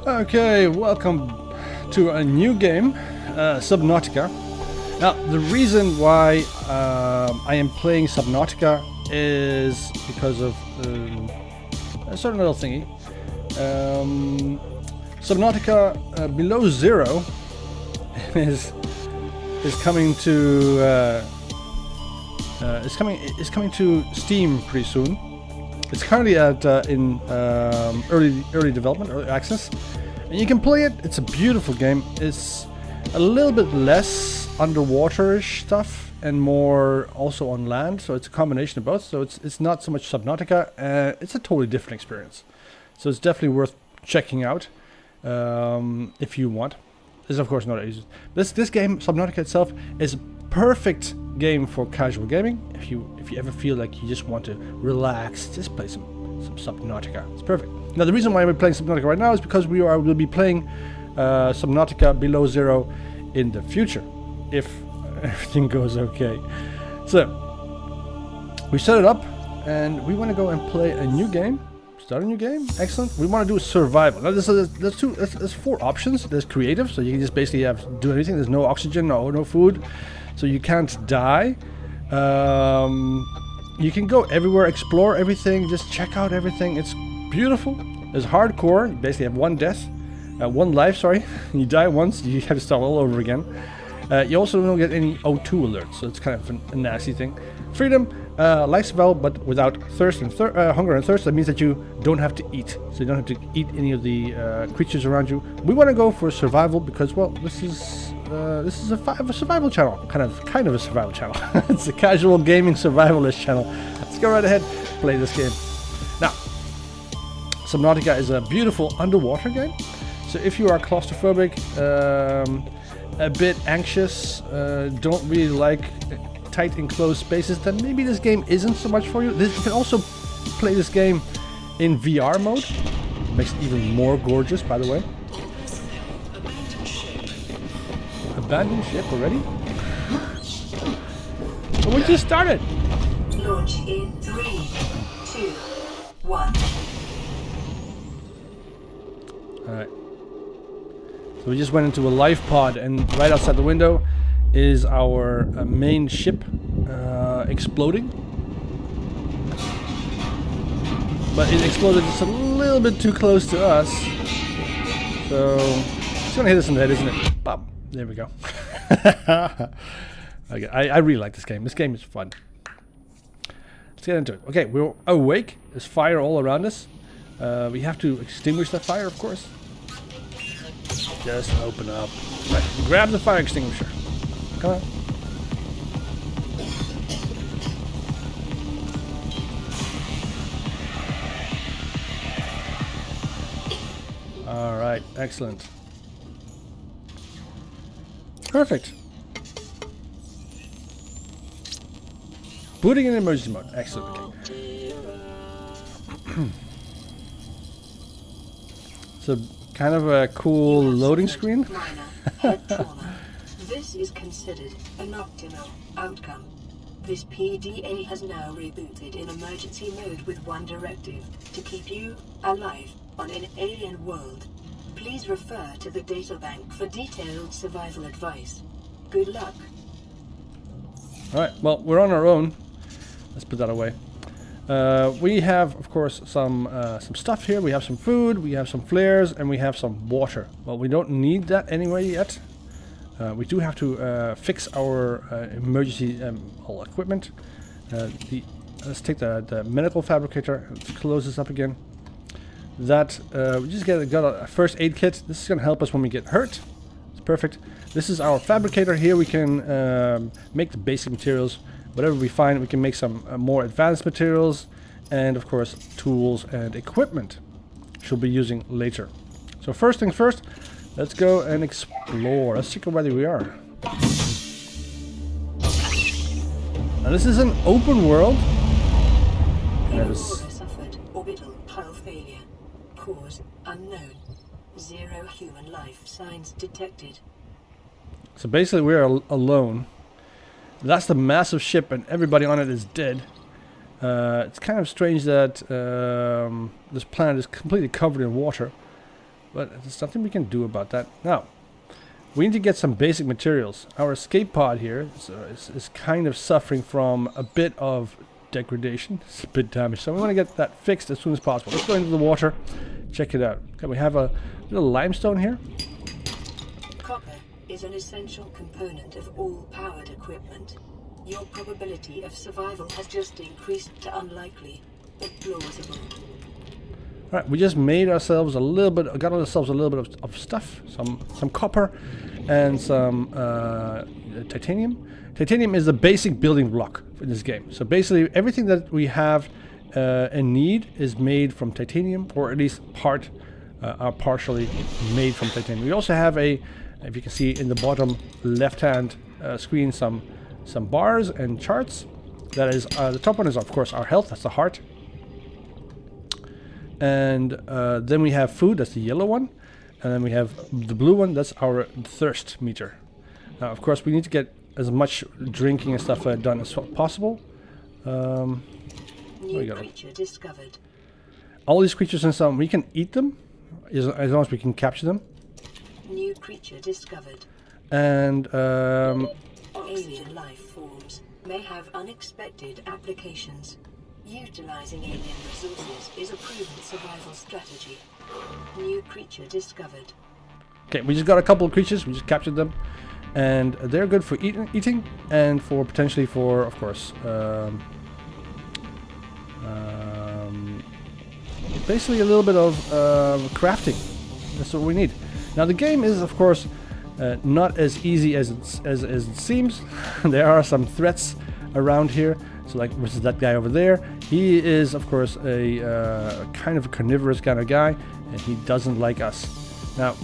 Okay, welcome to a new game, Subnautica. Now, the reason why I am playing Subnautica is because of a certain little thingy. Subnautica Below Zero is coming to is coming to Steam pretty soon. It's currently at in early development, early access, and you can play it. It's a beautiful game. It's a little bit less underwater-ish stuff and more also on land, so it's a combination of both. So it's not so much Subnautica. It's a totally different experience. So it's definitely worth checking out if you want. This is of course not easy. This game, Subnautica itself, is a perfect game for casual gaming. If you ever feel like you just want to relax, just play some Subnautica. It's perfect. Now the reason why we're playing Subnautica right now is because will be playing Subnautica Below Zero in the future, if everything goes okay. So we set it up and we want to go and play a new game. Start a new game. Excellent. We want to do survival. Now there's four options. There's creative, so you can just basically do anything. There's no oxygen, no food, so you can't die. You can go everywhere, explore everything, just check out everything. It's beautiful. There's hardcore. You basically have one life. Sorry, you die once, you have to start all over again. You also don't get any O2 alerts, so it's kind of a nasty thing. Freedom, like survival, but without thirst and hunger and thirst. That means that you don't have to eat, so you don't have to eat any of the creatures around you. We want to go for survival because, well, this is a survival channel, kind of a survival channel. It's a casual gaming survivalist channel. Let's go right ahead, play this game. Now, Subnautica is a beautiful underwater game. So if you are claustrophobic, a bit anxious, don't really like tight enclosed spaces, then maybe this game isn't so much for you. You can also play this game in VR mode. Makes it even more gorgeous, by the way. Abandoned ship already? But we just started. Launch in 3, 2, 1. Alright. So we just went into a life pod, and right outside the window is our main ship exploding. But it exploded just a little bit too close to us. So it's gonna hit us in the head, isn't it? Bam. There we go. Okay, I really like this game. This game is fun. Let's get into it. Okay, we're awake. There's fire all around us. We have to extinguish that fire, of course. Just open up. Right, grab the fire extinguisher. Come on. Alright, excellent. Perfect. Booting in emergency mode. Excellent. Okay. So, kind of a cool loading screen. This is considered an optimal outcome. This PDA has now rebooted in emergency mode with one directive: to keep you alive on an alien world. Please refer to the databank for detailed survival advice. Good luck. Alright, well, we're on our own. Let's put that away. We have, of course, some stuff here. We have some food, we have some flares, and we have some water. Well, we don't need that anyway yet. We do have to fix our emergency all equipment. Let's take the medical fabricator. Let's close this up again. That we just got a first aid kit. This is going to help us when we get hurt. It's perfect. This is our fabricator. Here we can make the basic materials. Whatever we find, we can make some more advanced materials, and of course tools and equipment, which we'll be using later. So first things first, let's go and explore. Let's check out where we are. Now this is an open world. Suffered orbital hull failure. Cause unknown. 0 human life signs detected. So basically we are alone. That's the massive ship and everybody on it is dead. It's kind of strange that this planet is completely covered in water. but there's nothing we can do about that. Now, we need to get some basic materials. Our escape pod here is kind of suffering from a bit of degradation. It's a bit damaged, so we want to get that fixed as soon as possible. Let's go into the water, check it out. Okay, we have a little limestone here. Copper is an essential component of all powered equipment. Your probability of survival has just increased to unlikely, but plausible. Alright, we just made ourselves a little bit, got ourselves a little bit of stuff, some copper and some titanium. Titanium is the basic building block in this game. So basically everything that we have and need is made from titanium, or at least are partially made from titanium. We also have if you can see in the bottom left hand screen, some bars and charts. That is, the top one is of course our health, that's the heart. And then we have food, that's the yellow one. And then we have the blue one, that's our thirst meter. Now, of course, we need to get as much drinking and stuff done as possible. New creature discovered. All these creatures and some, we can eat them, as long as we can capture them. New creature discovered. And alien life forms may have unexpected applications. Utilizing alien resources is a proven survival strategy. New creature discovered. Okay, we just got a couple of creatures, we just captured them. And they're good for eating and for potentially for, of course, basically a little bit of crafting. That's what we need. Now the game is, of course, not as easy as it seems. There are some threats around here. So like, this is that guy over there. He is, of course, a kind of a carnivorous kind of guy, and he doesn't like us. Now,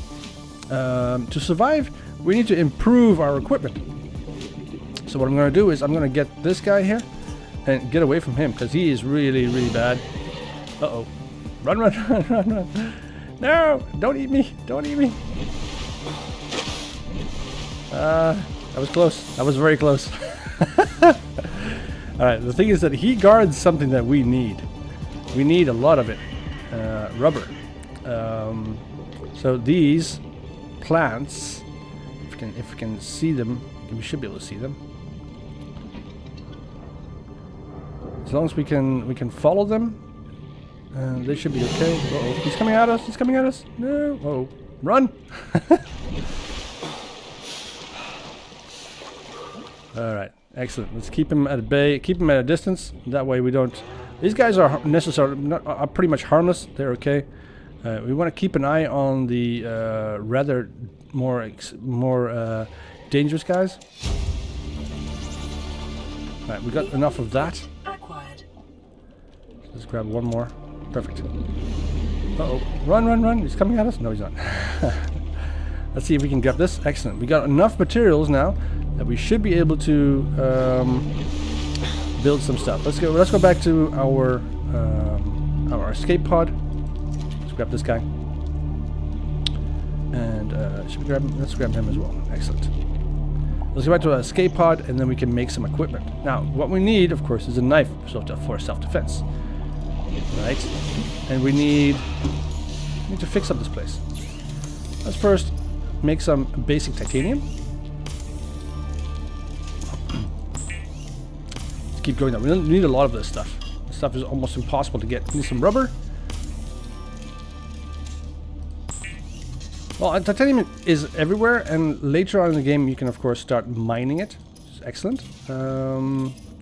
to survive, we need to improve our equipment. So what I'm going to do is I'm going to get this guy here and get away from him, because he is really, really bad. Uh-oh. Run, run, run, run, run. No! Don't eat me! Don't eat me! That was close. That was very close. Alright, the thing is that he guards something that we need. We need a lot of it. Rubber. So these plants, if we can see them, we should be able to see them. As long as we can follow them, they should be okay. Uh-oh, he's coming at us, he's coming at us. No, uh-oh, run! Alright, excellent. Let's keep him at bay, keep him at a distance. That way we don't... These guys are are pretty much harmless. They're okay. We want to keep an eye on the rather more dangerous guys. Alright, we got enough of that. Let's grab one more. Perfect. Uh-oh. Run, run, run. He's coming at us? No, he's not. Let's see if we can grab this. Excellent. We got enough materials now that we should be able to build some stuff. Let's go back to our escape pod. Let's grab this guy. And should we grab him? Let's grab him as well. Excellent. Let's go back to our escape pod, and then we can make some equipment. Now, what we need, of course, is a knife for self-defense. Right? And we need to fix up this place. Let's first make some basic titanium. Let's keep going down. We need a lot of this stuff. This stuff is almost impossible to get. We need some rubber. Well, titanium is everywhere, and later on in the game you can of course start mining it. It's excellent.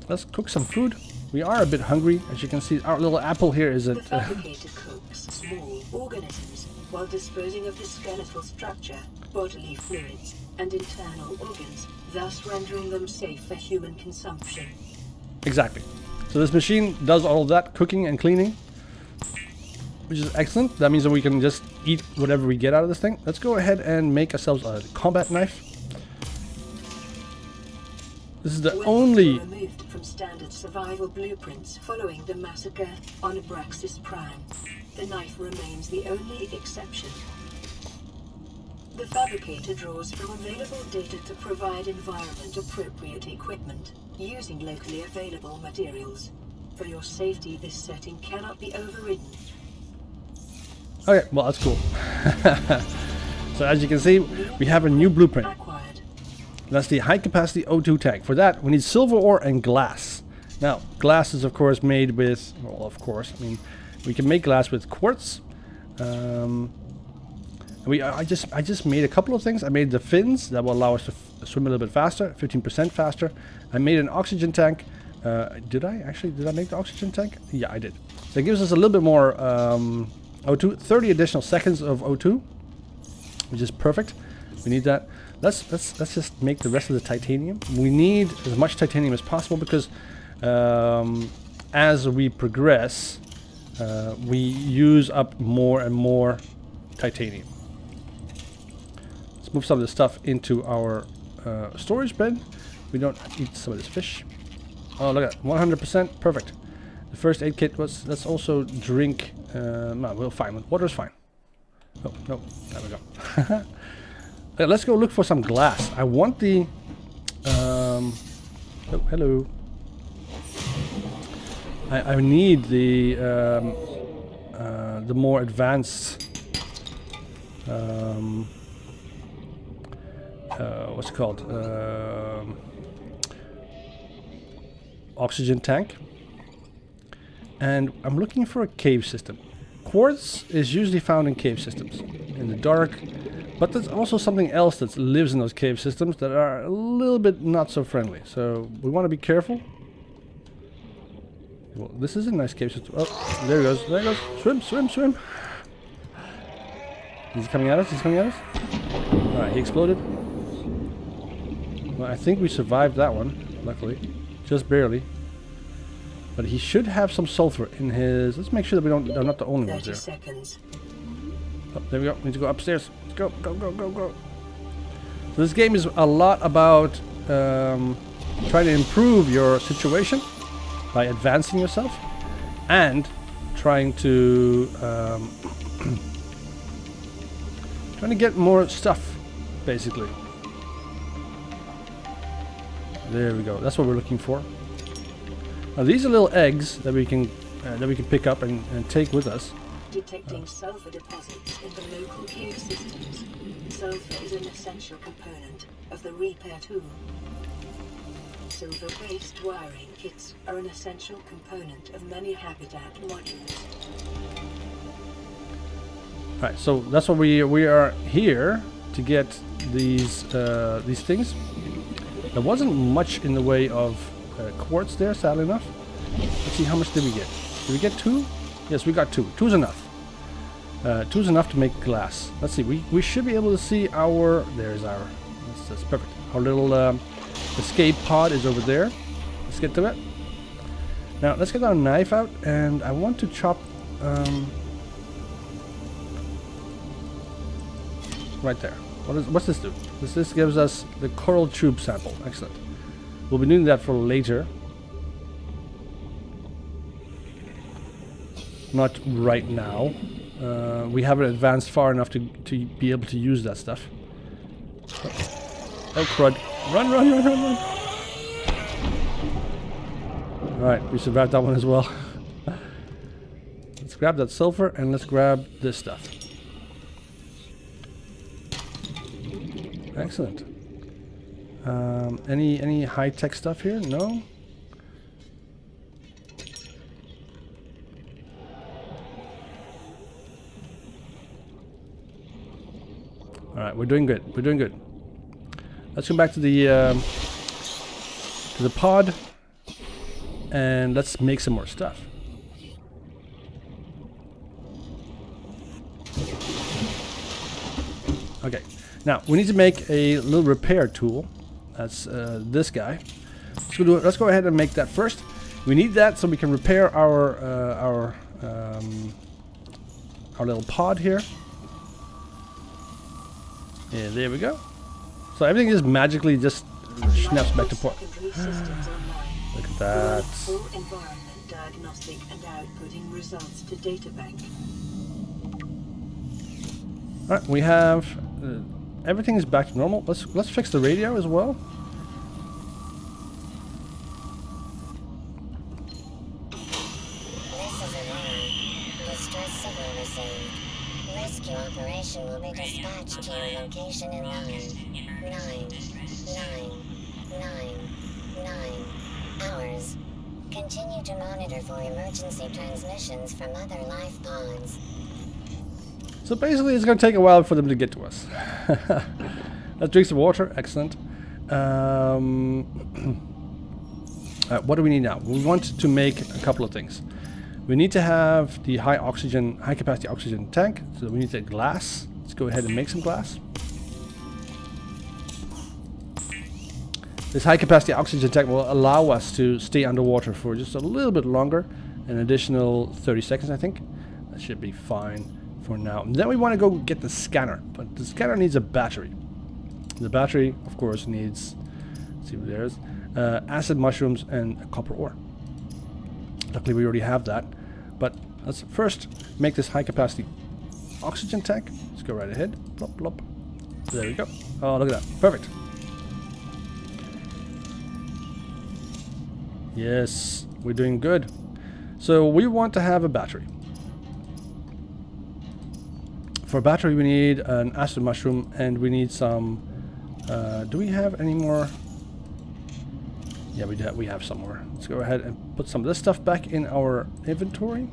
Let's cook some food. We are a bit hungry, as you can see. Our little apple here is a... The fabricator cooks small organisms while disposing of the skeletal structure, bodily fluids, and internal organs, thus rendering them safe for human consumption. Exactly. So this machine does all of that cooking and cleaning, which is excellent. That means that we can just eat whatever we get out of this thing. Let's go ahead and make ourselves a combat knife. This is the only... removed from standard survival blueprints following the massacre on Abraxas Prime. The knife remains the only exception. The fabricator draws from available data to provide environment-appropriate equipment, using locally available materials. For your safety, this setting cannot be overridden. Okay, well that's cool. So as you can see, we have a new blueprint. Acquired. That's the high capacity O2 tank. For that, we need silver ore and glass. Now, glass is of course made with, well, of course, I mean, we can make glass with quartz. I just made a couple of things. I made the fins that will allow us to swim a little bit faster, 15% faster. I made an oxygen tank. Did I make the oxygen tank? Yeah, I did. So it gives us a little bit more O2, 30 additional seconds of O2, which is perfect. We need that. Let's just make the rest of the titanium. We need as much titanium as possible because as we progress, we use up more and more titanium. Let's move some of this stuff into our storage bin. We don't eat some of this fish. Oh, look at that, 100%, perfect. The first aid kit was, let's also drink, no, we'll fine, water's fine. Oh, no, there we go. Let's go look for some glass. I want the, oh, hello. I need the more advanced, what's it called? Oxygen tank. And I'm looking for a cave system. Quartz is usually found in cave systems, in the dark. But there's also something else that lives in those cave systems that are a little bit not so friendly. So we want to be careful. Well, this is a nice cave system. Oh, there he goes. There he goes. Swim, swim, swim. He's coming at us. He's coming at us. Alright, he exploded. Well, I think we survived that one, luckily. Just barely. But he should have some sulfur in his... Let's make sure that we're not the only ones there. 30 seconds. Oh, there we go. We need to go upstairs. Let's go, go, go, go, go. So this game is a lot about trying to improve your situation by advancing yourself and trying to trying to get more stuff, basically. There we go. That's what we're looking for. Now these are little eggs that we can pick up and take with us. Detecting sulfur deposits in the local cave systems. Sulfur is an essential component of the repair tool. Silver-based wiring kits are an essential component of many habitat modules. Right, so that's what we are here to get these things. There wasn't much in the way of quartz there, sadly enough. Let's see, how much did we get? Did we get 2? Yes, we got 2. 2's enough. 2's enough to make glass. Let's see, we should be able to see our... There's our... That's perfect. Our little escape pod is over there. Let's get to it. Now, let's get our knife out, and I want to chop... right there. What's this do? This gives us the coral tube sample. Excellent. We'll be doing that for later. Not right now. We haven't advanced far enough to be able to use that stuff. Oh crud. Run, run, run, run, run. Alright, we survived that one as well. Let's grab that sulfur and let's grab this stuff. Excellent. Any high-tech stuff here? No? Alright, we're doing good. We're doing good. Let's go back to the pod and let's make some more stuff. Okay. Now, we need to make a little repair tool. That's this guy. Let's go ahead and make that first. We need that so we can repair our little pod here. Yeah, there we go. So everything just magically just snaps back to port. Look at that. Full environment diagnostic and outputting results to databank. All right, we have everything is back to normal. Let's fix the radio as well. This is an alarm. Distress signal received. Rescue operation expedition will be dispatched to your location in 9 hours. Continue to monitor for emergency transmissions from other life pods. So basically it's going to take a while for them to get to us. Let's drink some water. Excellent. What do we need now? We want to make a couple of things. We need to have the high capacity oxygen tank. So we need the glass. Let's go ahead and make some glass. This high capacity oxygen tank will allow us to stay underwater for just a little bit longer, an additional 30 seconds I think. That should be fine for now. And then we want to go get the scanner, but the scanner needs a battery. The battery of course needs, let's see what there is, acid mushrooms and copper ore. Luckily we already have that, but let's first make this high capacity oxygen tank. Let's go right ahead. Plop, plop. There we go. Oh, look at that. Perfect. Yes, we're doing good. So we want to have a battery. For a battery we need an acid mushroom and we need some... do we have any more? Yeah, we have some more. Let's go ahead and put some of this stuff back in our inventory.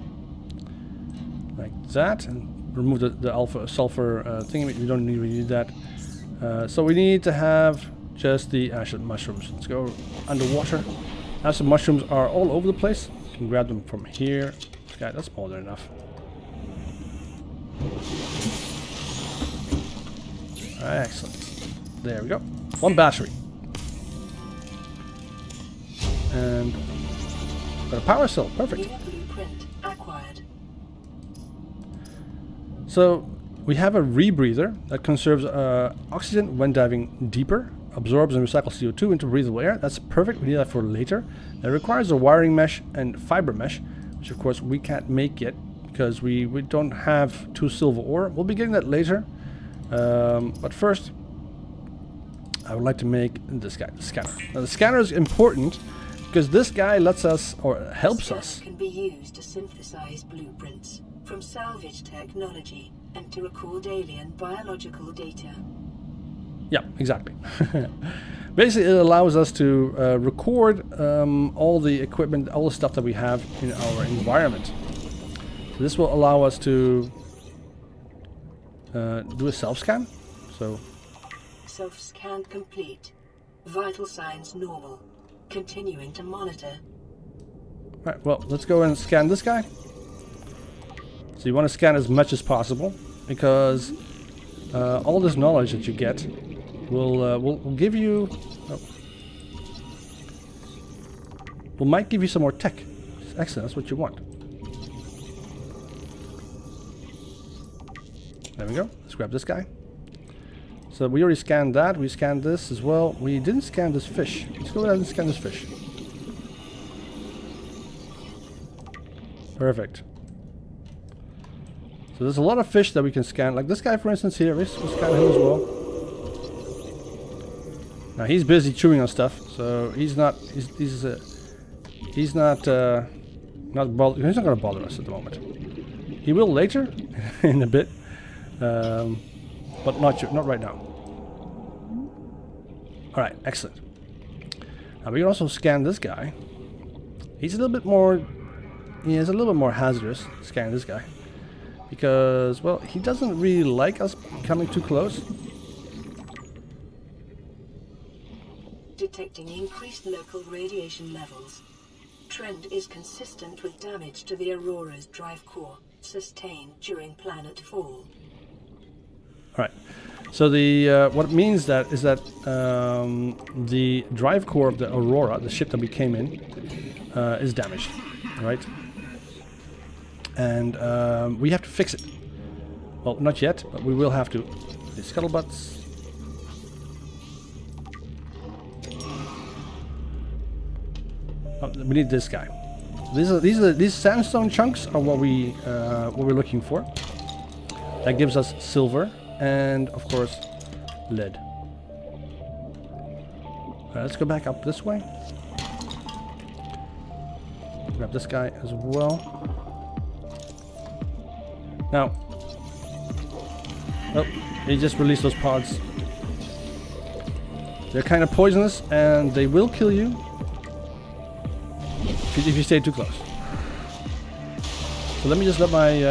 Like that. And remove the alpha sulfur thing. We don't really need that. So we need to have just the acid mushrooms. Let's go underwater. Acid mushrooms are all over the place. You can grab them from here. Yeah, that's more than enough. Excellent. There we go. One battery. And got a power cell. Perfect. Blueprint acquired. So we have a rebreather that conserves oxygen when diving deeper. Absorbs and recycles CO2 into breathable air. That's perfect. We need that for later. It requires a wiring mesh and fiber mesh, which of course we can't make yet because we don't have 2 silver ore. We'll be getting that later. But first, I would like to make this guy, the scanner. Now the scanner is important because this guy lets us, or helps us. Can be used to synthesize blueprints from salvage technology and to record alien biological data. Yeah, exactly. Basically, it allows us to record all the equipment, all the stuff that we have in our environment. So this will allow us to do a self-scan. So self-scan complete. Vital signs normal. Continuing to monitor. Right, well, let's go and scan this guy. So you want to scan as much as possible because all this knowledge that you get will give you, might give you some more tech. Excellent, that's what you want. There we go. Let's grab this guy. So we already scanned that. We scanned this as well. We didn't scan this fish. Let's go ahead and scan this fish. Perfect. So there's a lot of fish that we can scan. Like this guy, for instance, here. We'll scan him as well. Now he's busy chewing on stuff, so he's not not gonna bother us at the moment. He will later, in a bit, but not right now. All right, excellent. Now we can also scan this guy. He's a little bit more. He is a little bit more hazardous. Scan this guy because, well, he doesn't really like us coming too close. Detecting increased local radiation levels. Trend is consistent with damage to the Aurora's drive core sustained during planet fall. Alright, so the what it means that is that the drive core of the Aurora, the ship that we came in, is damaged, right? And we have to fix it. Well, not yet, but we will have to. The scuttlebutts. Oh, we need this guy. These sandstone chunks are what we're looking for. That gives us silver and of course lead. Let's go back up this way. Grab this guy as well. Now, Oh, he just released those pods. They're kind of poisonous and they will kill you if you stay too close. So let me just let my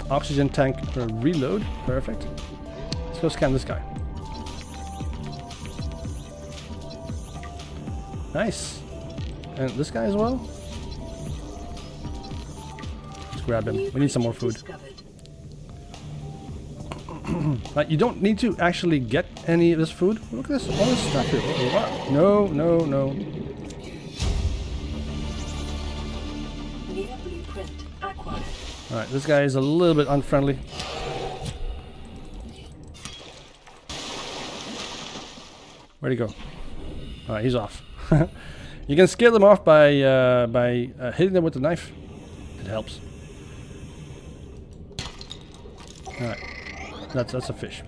oxygen tank reload. Perfect. Let's go scan this guy. Nice. And this guy as well. Let's grab him. We need some more food. You don't need to actually get any of this food. Look at this, all this stuff here. Wow. No, no, no. Alright, this guy is a little bit unfriendly. Where'd he go? Alright, he's off. You can scare them off by hitting them with the knife. It helps. Alright. That's a fish.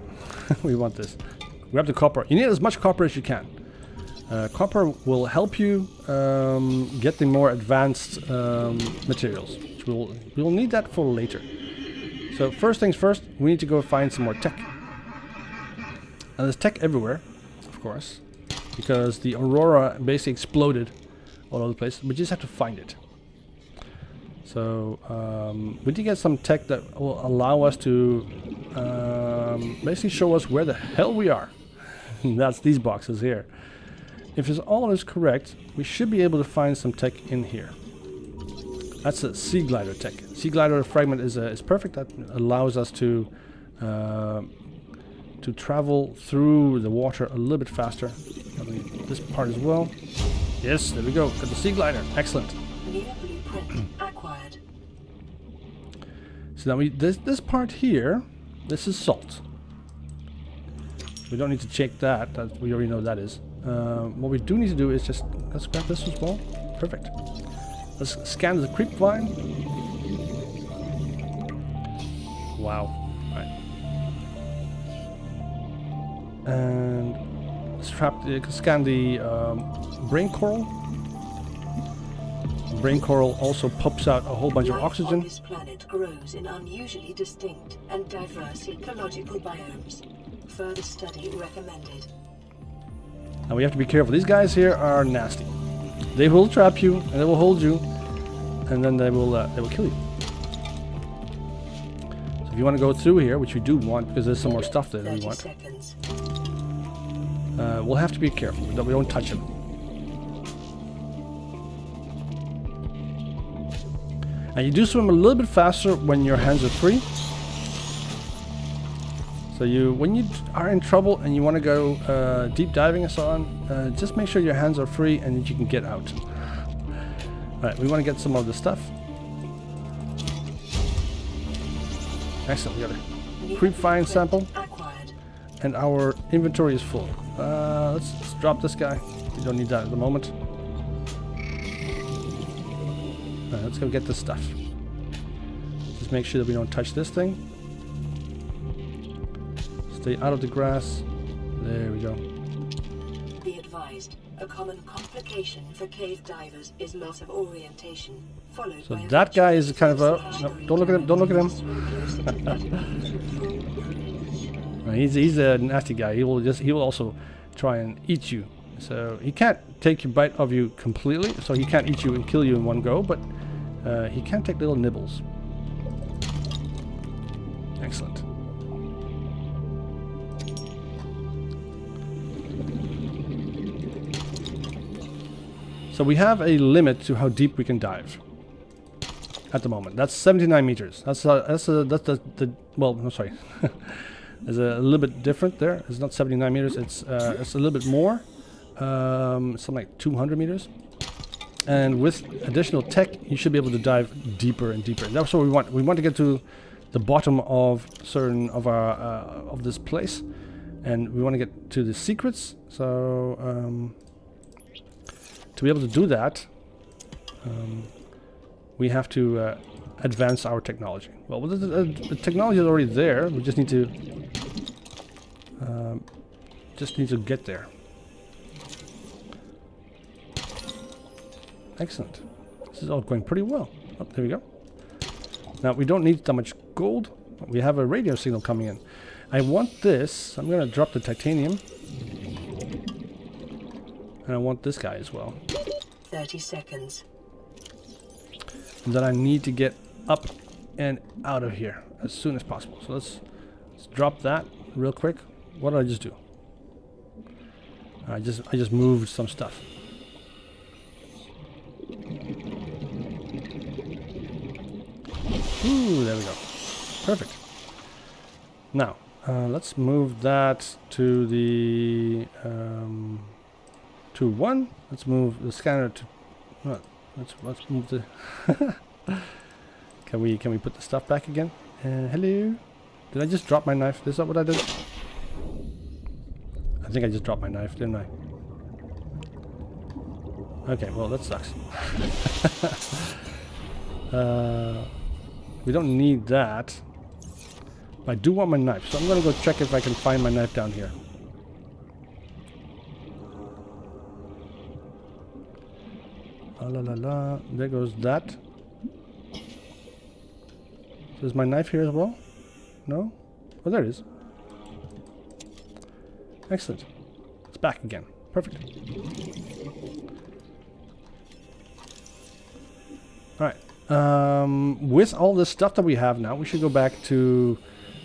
We want this. Grab the copper. You need as much copper as you can. Copper will help you get the more advanced materials. We'll need that for later. So first things first, we need to go find some more tech. And there's tech everywhere, of course, because the Aurora basically exploded all over the place. We just have to find it. So we need to get some tech that will allow us to basically show us where the hell we are. That's these boxes here. If all is correct, we should be able to find some tech in here. That's a sea glider tech. Sea glider fragment is perfect. That allows us to travel through the water a little bit faster. This part as well. Yes, there we go. Got the sea glider. Excellent. Acquired. So now this part here, this is salt. We don't need to check that. We already know what that is. What we do need to do is just let's grab this as well. Perfect. Let's scan the creep vine. Wow. Right. And let's scan the brain coral. Brain coral also pops out a whole bunch of oxygen. This planet grows in unusually distinct and diverse ecological biomes. Further study recommended. Now we have to be careful. These guys here are nasty. They will trap you and they will hold you, and then they will kill you. So if you want to go through here, which we do want because there's some more stuff there that we want, we'll have to be careful. We don't touch them. And you do swim a little bit faster when your hands are free. So when you are in trouble and you want to go deep diving and so on, just make sure your hands are free and that you can get out. Alright, we want to get some of the stuff. Excellent, we got a creep vine sample. And our inventory is full. Let's drop this guy. We don't need that at the moment. Let's go get this stuff. Just make sure that we don't touch this thing. Stay out of the grass. There we go. Be advised, a common complication for cave divers is loss of orientation, followed So by that guy is kind of a... No, don't look at him, don't look at him. He's a nasty guy. He will also try and eat you. So he can't take your bite of you completely, so he can't eat you and kill you in one go, but he can take little nibbles. Excellent. So we have a limit to how deep we can dive at the moment. That's 79 meters. That's the well, no, sorry. It's a little bit different there. It's not 79 meters. It's a little bit more. Something like 200 meters. And with additional tech, you should be able to dive deeper and deeper. That's what we want. We want to get to the bottom of certain of our of this place, and we want to get to the secrets. So to be able to do that, we have to advance our technology. Well, the technology is already there. We just need to get there. Excellent. This is all going pretty well. Oh, there we go. Now we don't need that much gold. We have a radio signal coming in. I want this. I'm gonna drop the titanium. And I want this guy as well. 30 seconds. And then I need to get up and out of here as soon as possible. So let's drop that real quick. What did I just do? I just moved some stuff. Ooh, there we go. Perfect. Now, let's move that to the to 1. Let's move the scanner to. Let's move the. Can we put the stuff back again? Hello. Did I just drop my knife? Is that what I did? I think I just dropped my knife, didn't I? Okay, well that sucks. We don't need that. But I do want my knife, so I'm gonna go check if I can find my knife down here. Oh, la la la. There goes that. So is my knife here as well? No? Oh, there it is. Excellent. It's back again. Perfect. Alright. With all this stuff that we have now, we should go back to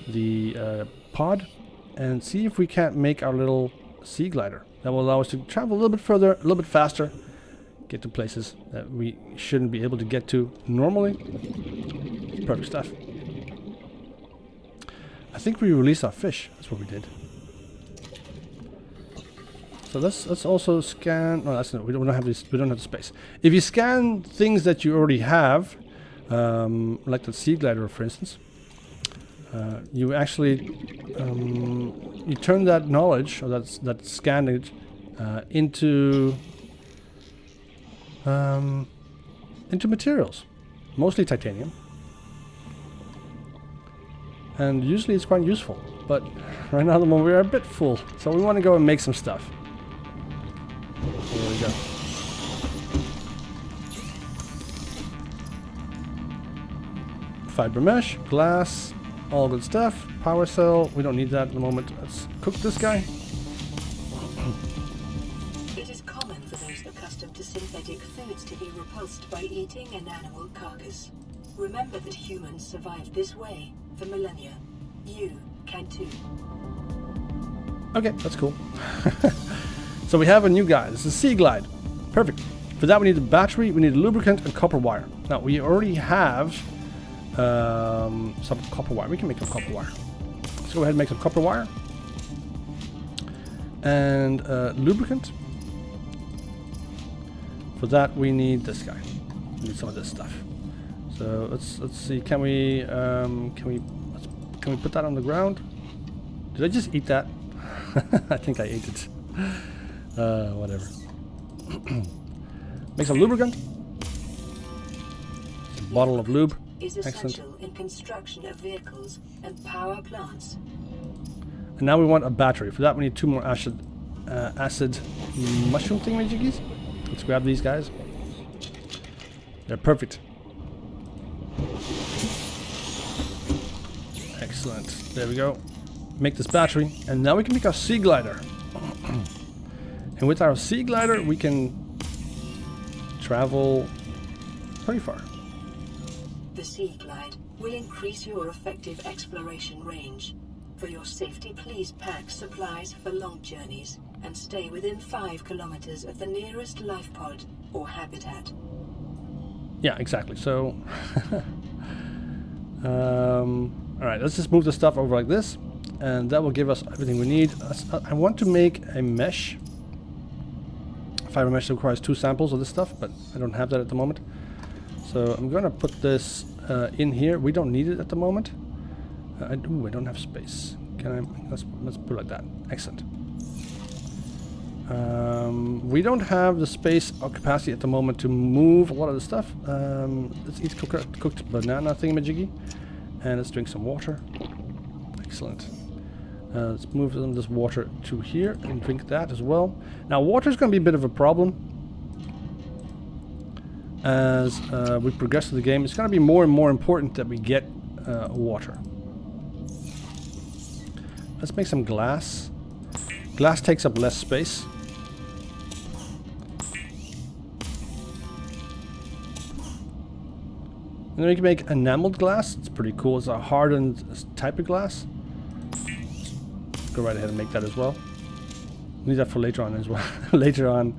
the pod and see if we can't make our little sea glider. That will allow us to travel a little bit further, a little bit faster, get to places that we shouldn't be able to get to normally. Perfect stuff. I think we released our fish. That's what we did. So let's also scan. No, that's not. We don't have this. We don't have the space. If you scan things that you already have, like the sea glider, for instance, you actually you turn that knowledge or that scannage into materials, mostly titanium, and usually it's quite useful. But right now, at the moment, we are a bit full, so we want to go and make some stuff. There we go. Fiber mesh, glass, all good stuff. Power cell, we don't need that at the moment. Let's cook this guy. It is common for those accustomed to synthetic foods to be repulsed by eating an animal carcass. Remember that humans survived this way for millennia. You can too. Okay, that's cool. So we have a new guy. This is Sea Glide. Perfect. For that we need a battery, we need a lubricant, and copper wire. Now we already have some copper wire. We can make some copper wire. Let's go ahead and make some copper wire. And lubricant. For that we need this guy. We need some of this stuff. So let's see. Can we put that on the ground? Did I just eat that? I think I ate it. Whatever. Make some lubricant. A bottle of lube. Is essential in construction of vehicles and power plants. And now we want a battery. For that we need 2 more acid mushroom thingamajiggies. Let's grab these guys. They're perfect. Excellent. There we go. Make this battery, and now we can make our sea glider. And with our sea glider, we can travel pretty far. The Sea Glide will increase your effective exploration range. For your safety, please pack supplies for long journeys and stay within 5 kilometers of the nearest life pod or habitat. Yeah, exactly. So, all right, let's just move the stuff over like this, and that will give us everything we need. I want to make a mesh. Fiber mesh requires 2 samples of this stuff, but I don't have that at the moment. So I'm gonna put this in here. We don't need it at the moment. I don't have space. Can I? Let's put it like that. Excellent. We don't have the space or capacity at the moment to move a lot of the stuff. Let's eat cooked banana thingamajiggy, and let's drink some water. Excellent. Let's move some of this water to here and drink that as well. Now, water is going to be a bit of a problem as we progress through the game. It's going to be more and more important that we get water. let's make some glass. Glass takes up less space. And then we can make enameled glass. It's pretty cool. It's a hardened type of glass. Go right ahead and make that as well. Need that for later on as well. Later on,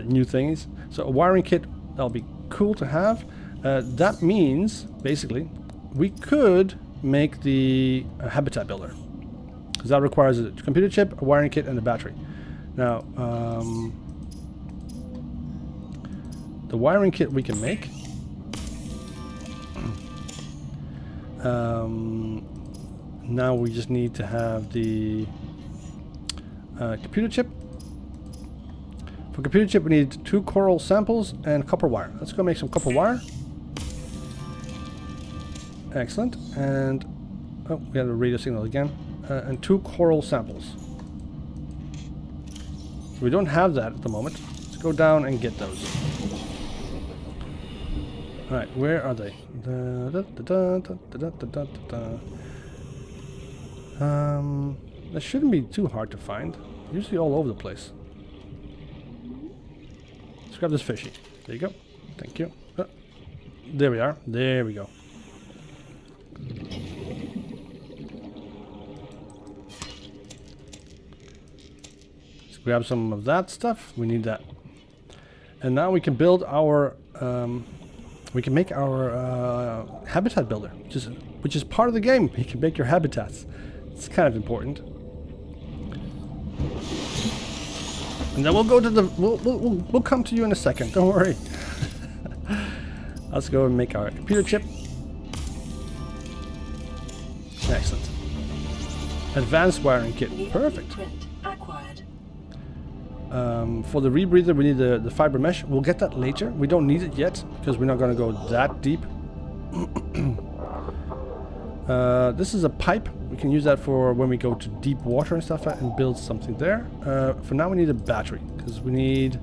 new things. So a wiring kit, that'll be cool to have. That means, basically, we could make the habitat builder. Because that requires a computer chip, a wiring kit, and a battery. Now, the wiring kit we can make. Now we just need to have the computer chip. For computer chip we need 2 coral samples and copper wire. Let's go make some copper wire. Excellent. And oh, we have a radio signal again. And 2 coral samples. So we don't have that at the moment. Let's go down and get those. Alright, where are they? That shouldn't be too hard to find. Usually all over the place. Let's grab this fishy. There you go. Thank you. There we are. There we go. Let's grab some of that stuff. We need that. And now we can build our... we can make our habitat builder, which is part of the game. You can make your habitats. It's kind of important. And then we'll go to the... We'll come to you in a second. Don't worry. Let's go and make our computer chip. Excellent. Advanced wiring kit. Perfect. For the rebreather we need the fiber mesh. We'll get that later. We don't need it yet because we're not going to go that deep. This is a pipe. We can use that for when we go to deep water and stuff and build something there. For now we need a battery because we need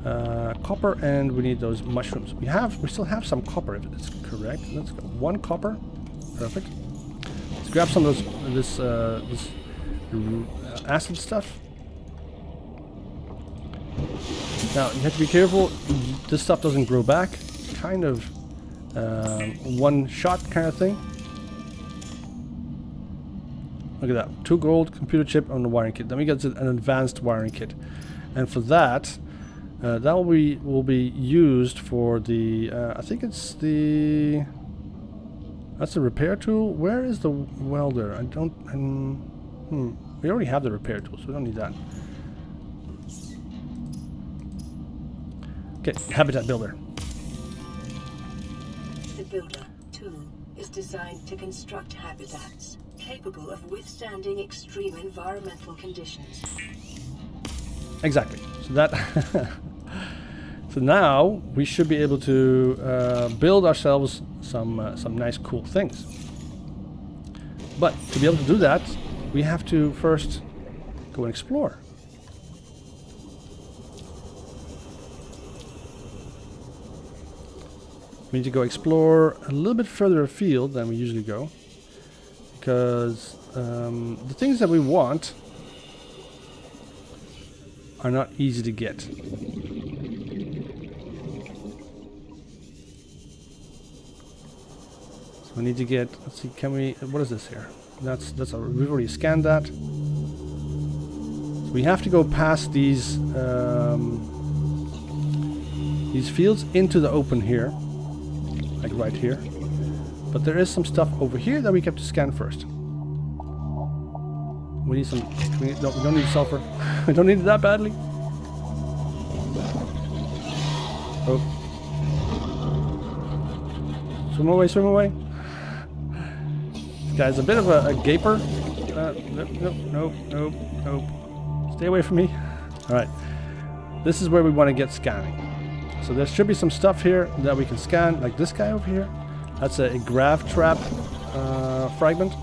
copper and we need those mushrooms. We still have some copper if it's correct. Let's go 1 copper. Perfect. Let's grab some of this acid stuff. Now you have to be careful. This stuff doesn't grow back. Kind of one shot kind of thing. Look at that. 2 gold, computer chip on the wiring kit. Then we get an advanced wiring kit. And for that, that will be used for the, I think it's the, that's the repair tool. Where is the welder? I don't, we already have the repair tool, so we don't need that. Okay, habitat builder. The builder tool is designed to construct habitats capable of withstanding extreme environmental conditions. Exactly. So that so now we should be able to build ourselves some nice cool things. But to be able to do that, we have to first go and explore. We need to go explore a little bit further afield than we usually go. Because the things that we want are not easy to get. So we need to get, let's see, can we, what is this here? We've already scanned that. So we have to go past these fields into the open here. Like right here. But there is some stuff over here that we have to scan first. We need some... no, we don't need sulfur. We don't need it that badly. Oh. Swim away, swim away. This guy's a bit of a gaper. Nope. Stay away from me. Alright. This is where we want to get scanning. So there should be some stuff here that we can scan, like this guy over here. That's a grav trap fragment.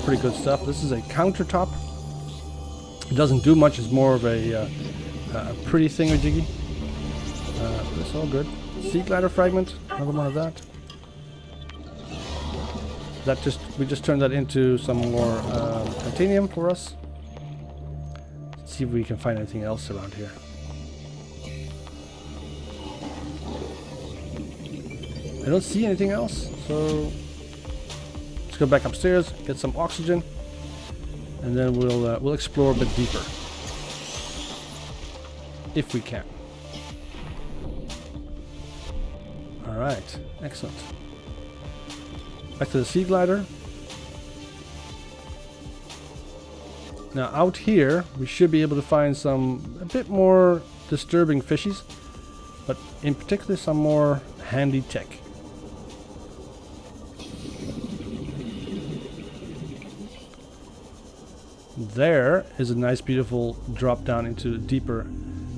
Pretty good stuff. This is a countertop. It doesn't do much. It's more of a pretty thingamajiggy. That's all good. Sea glider fragment. Another one of that. That just we just turn that into some more titanium for us. Let's see if we can find anything else around here. I don't see anything else, so let's go back upstairs, get some oxygen, and then we'll explore a bit deeper, if we can. All right, excellent. Back to the sea glider. Now out here, we should be able to find a bit more disturbing fishies, but in particular some more handy tech. There is a nice beautiful drop down into the deeper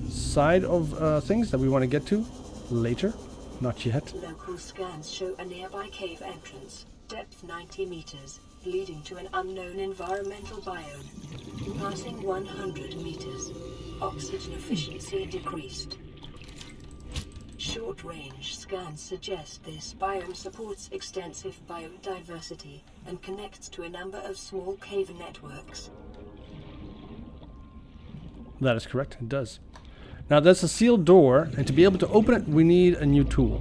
side of things that we want to get to later. Not yet. Local scans show a nearby cave entrance, depth 90 meters, leading to an unknown environmental biome. Passing 100 meters, oxygen efficiency decreased. Short-range scans suggest this biome supports extensive biodiversity and connects to a number of small cave networks. That is correct, it does. Now that's a sealed door, and to be able to open it we need a new tool.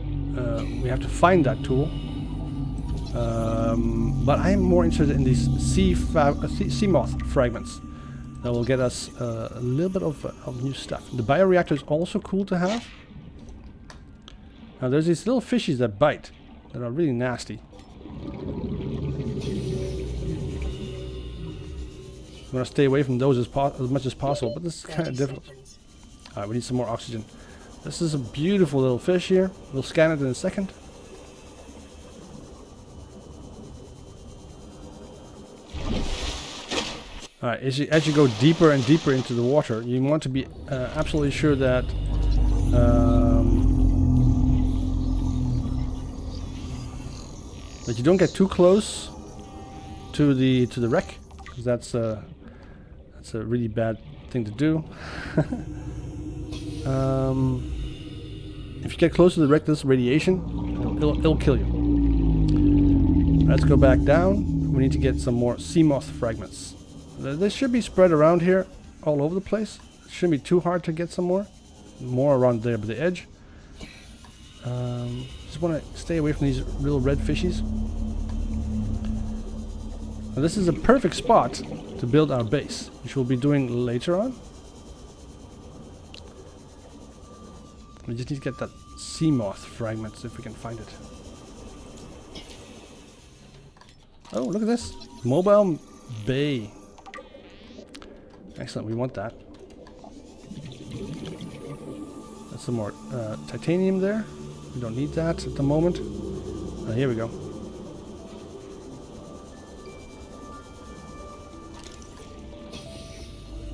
We have to find that tool. But I am more interested in these Seamoth Fragments. That will get us a little bit of new stuff. The bioreactor is also cool to have. Now there's these little fishies that bite, that are really nasty. I'm going to stay away from those as much as possible, but this is kind of difficult. Alright, we need some more oxygen. This is a beautiful little fish here. We'll scan it in a second. Alright, as you go deeper and deeper into the water, you want to be absolutely sure that that you don't get too close to the wreck, because that's a really bad thing to do. If you get close to the wreck, this radiation, it'll kill you. Let's go back down. We need to get some more Seamoth Fragments. They should be spread around here all over the place. It shouldn't be too hard to get some more around there by the edge. Just want to stay away from these little red fishies. Now this is a perfect spot to build our base, which we'll be doing later on. We just need to get that Seamoth Fragments if we can find it. Oh, look at this. Mobile bay. Excellent, we want that. That's some more titanium there. We don't need that at the moment. Here we go.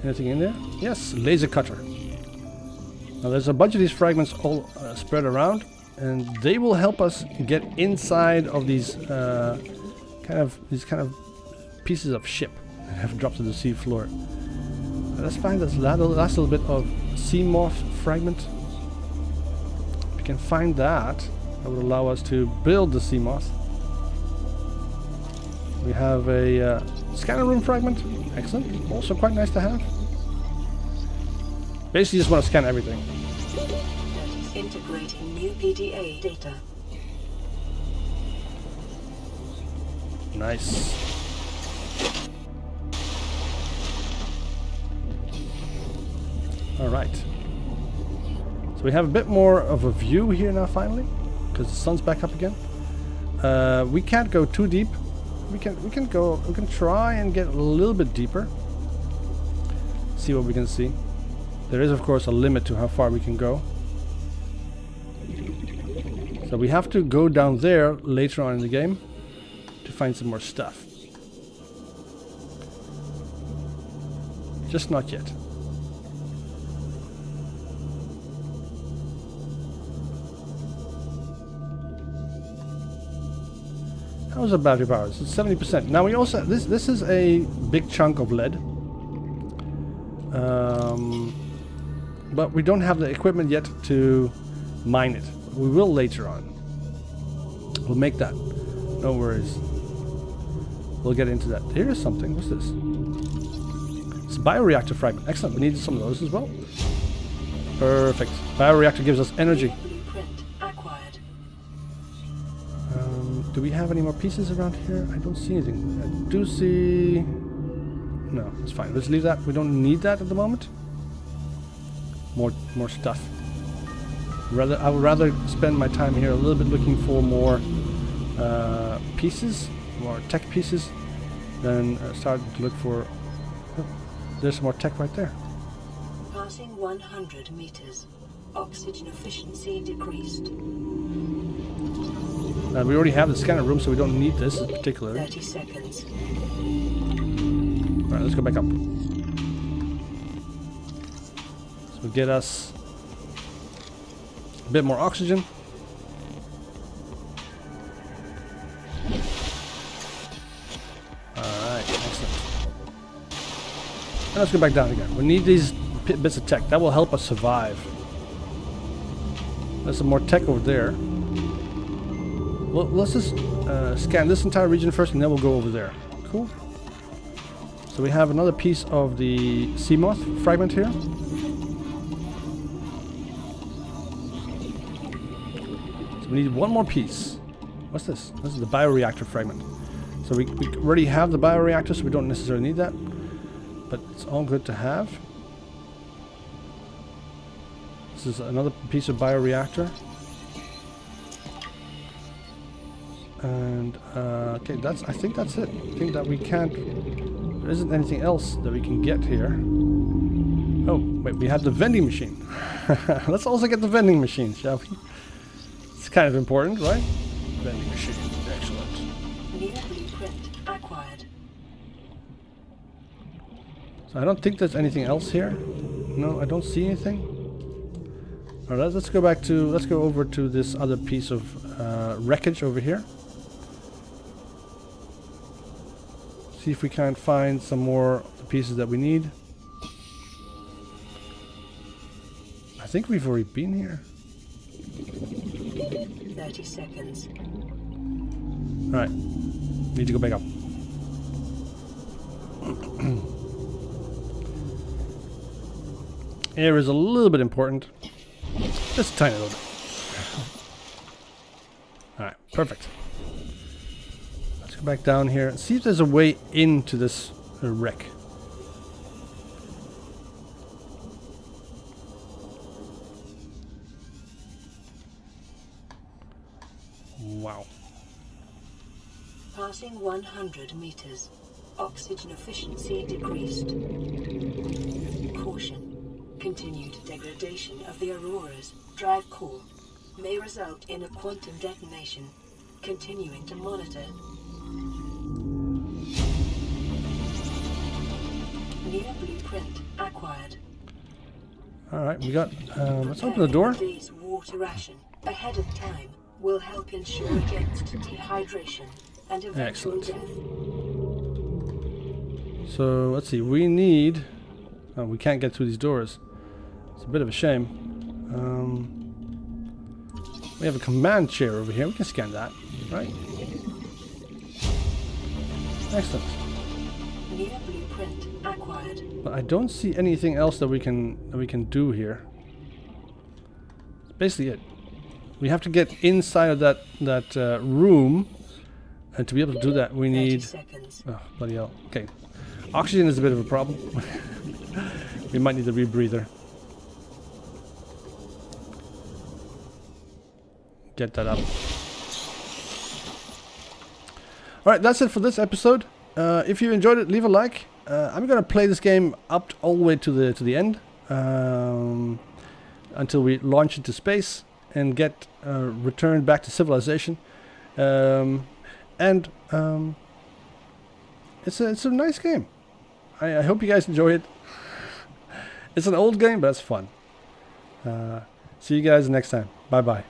Anything in there? Yes, laser cutter. Now there's a bunch of these fragments all spread around, and they will help us get inside of these kind of pieces of ship that have dropped to the sea floor. Let's find this last little bit of Seamoth Fragment. If we can find that, that would allow us to build the Seamoth. We have a scanner room fragment. Excellent. Also quite nice to have. Basically just want to scan everything. Integrating new PDA data. Nice. Alright. So we have a bit more of a view here now finally, because the sun's back up again. We can't go too deep. We can try and get a little bit deeper. See what we can see. There is of course a limit to how far we can go. So we have to go down there later on in the game to find some more stuff. Just not yet. How's our battery power? It's 70%. Now we also this is a big chunk of lead. But we don't have the equipment yet to mine it. We will later on. We'll make that. No worries. we'll get into that. Here is something. What's this? It's a bioreactor fragment. Excellent. We need some of those as well. Perfect. Bioreactor gives us energy. Blueprint acquired. Do we have any more pieces around here? I don't see anything. I do see... No, it's fine. Let's leave that. We don't need that at the moment. More stuff. I would rather spend my time here a little bit looking for more pieces, more tech pieces, than start to look for... Oh, there's some more tech right there. Passing 100 meters. Oxygen efficiency decreased. We already have the scanner room, so we don't need this in particular. 30 seconds. Alright, let's go back up. So get us a bit more oxygen. Alright, excellent. And let's go back down again. We need these bits of tech. That will help us survive. There's some more tech over there. Well, let's just scan this entire region first, and then we'll go over there. Cool. So we have another piece of the Seamoth Fragment here. So we need one more piece. What's this? This is the Bioreactor Fragment. So we already have the bioreactor, so we don't necessarily need that. But it's all good to have. This is another piece of bioreactor. And okay, I think that's it. I think that we can't... There isn't anything else that we can get here. Oh, wait, we have the vending machine. Let's also get the vending machine, shall we? It's kind of important, right? Vending machine, excellent. New blueprint acquired. So I don't think there's anything else here. No, I don't see anything. Alright, let's go over to this other piece of wreckage over here. See if we can't find some more pieces that we need. I think we've already been here. 30 seconds. Alright. Need to go back up. Air is a little bit important. Just a tiny little bit. Alright, perfect. Let's go back down here and see if there's a way into this wreck. Wow. Passing 100 meters. Oxygen efficiency decreased. Caution. Continued degradation of the Aurora's drive core may result in a quantum detonation. Continuing to monitor. New blueprint acquired. Alright, we got... let's open the door. These water ration ahead of time will help ensure against dehydration and eventual Excellent. death. So, let's see, we need... Oh, we can't get through these doors. It's a bit of a shame. We have a command chair over here. We can scan that, right? Excellent. New blueprint acquired. But I don't see anything else that we can do here. That's basically it. We have to get inside of that room, and to be able to do that, we need... 30 seconds. Oh, bloody hell. Okay. Oxygen is a bit of a problem. We might need a rebreather. Get that up. Alright, that's it for this episode. If you enjoyed it, leave a like. I'm gonna play this game up all the way to the end. Until we launch into space and get returned back to civilization. It's a nice game. I hope you guys enjoy it. It's an old game, but it's fun. See you guys next time. Bye bye.